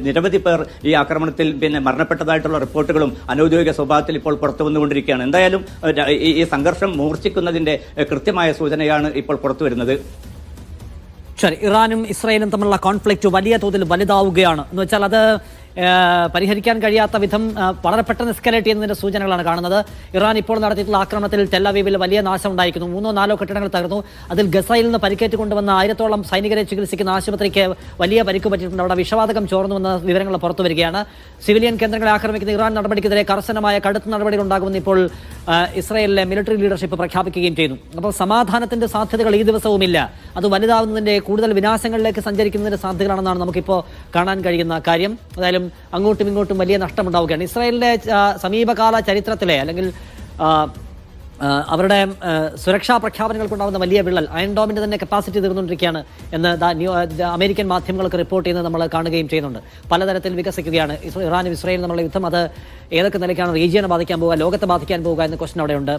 നിരവധി പേർ ഈ ആക്രമണത്തിൽ മരണപ്പെട്ടതായിട്ടുള്ള റിപ്പോർട്ടുകളും അനൌദ്യോഗിക സ്വഭാവത്തിൽ ഇപ്പോൾ പുറത്തു വന്നുകൊണ്ടിരിക്കുകയാണ്. എന്തായാലും ഈ സംഘർഷം മൂർച്ഛിക്കുന്നതിന്റെ കൃത്യമായ സൂചനയാണ് ഇപ്പോൾ പുറത്തു വരുന്നത്. ശരി, ഇറാനും ഇസ്രായേലും തമ്മിലുള്ള കോൺഫ്ലിക്റ്റ് വലിയ തോതിൽ വലുതാവുകയാണ് എന്ന് വെച്ചാൽ അത് പരിഹരിക്കാൻ കഴിയാത്ത വിധം വളരെ പെട്ടെന്ന് എസ്കലേറ്റ് ചെയ്യുന്നതിന്റെ സൂചനകളാണ് കാണുന്നത്. ഇറാൻ ഇപ്പോൾ നടത്തിയിട്ടുള്ള ആക്രമണത്തിൽ ടെൽ-അവീവിൽ വലിയ നാശം ഉണ്ടായിരിക്കുന്നു. 3-4 കെട്ടിടങ്ങൾ തകർന്നു. അതിൽ ഗസയിൽ നിന്ന് പരിക്കേറ്റ് കൊണ്ടുവന്ന 1000-ഓളം സൈനികരെ ചികിത്സിക്കുന്ന ആശുപത്രിക്ക് വലിയ പരിക്ക് പറ്റിയിട്ടുണ്ട്. അവിടെ വിഷവാതകം ചോർന്നുവെന്ന വിവരങ്ങൾ പുറത്തു വരികയാണ്. സിവിലിയൻ കേന്ദ്രങ്ങളെ ആക്രമിക്കുന്ന ഇറാൻ നടപടിക്കെതിരെ കർശനമായ കടുത്ത നടപടികൾ ഉണ്ടാകുമെന്ന് ഇപ്പോൾ ഇസ്രായേലിലെ മിലിറ്ററി ലീഡർഷിപ്പ് പ്രഖ്യാപിക്കുകയും ചെയ്യുന്നു. അപ്പോൾ സമാധാനത്തിന്റെ സാധ്യതകൾ ഈ ദിവസവുമില്ല. അത് വലുതാവുന്നതിന്റെ കൂടുതൽ വിനാശങ്ങളിലേക്ക് സഞ്ചരിക്കുന്നതിന്റെ സാധ്യതകളാണെന്നാണ് നമുക്കിപ്പോൾ കാണാൻ കഴിയുന്ന കാര്യം. അതായാലും അങ്ങോട്ടും ഇങ്ങോട്ടും വലിയ നഷ്ടമുണ്ടാവുകയാണ്. ഇസ്രായേലിന്റെ സമീപകാല ചരിത്രത്തിലെ അല്ലെങ്കിൽ അവരുടെ സുരക്ഷാ പ്രഖ്യാപനങ്ങൾക്കുണ്ടാകുന്ന വലിയ വിള്ളൽ, അയൺ ഡോമിന്റെ തന്നെ കപ്പാസിറ്റി തീർന്നുകൊണ്ടിരിക്കുകയാണ് എന്ന് അമേരിക്കൻ മാധ്യമങ്ങൾക്ക് റിപ്പോർട്ട് ചെയ്യുന്നത് നമ്മൾ കാണുകയും ചെയ്യുന്നുണ്ട്. പലതരത്തിൽ വികസിക്കുകയാണ് ഇറാനും ഇസ്രായേലും തമ്മിലുള്ള യുദ്ധം. അത് ഏതൊക്കെ നിലയ്ക്കാണ് റീജിയനെ ബാധിക്കാൻ പോവുക, ലോകത്തെ ബാധിക്കാൻ പോവുക എന്ന ക്വസ്റ്റൻ അവിടെയുണ്ട്.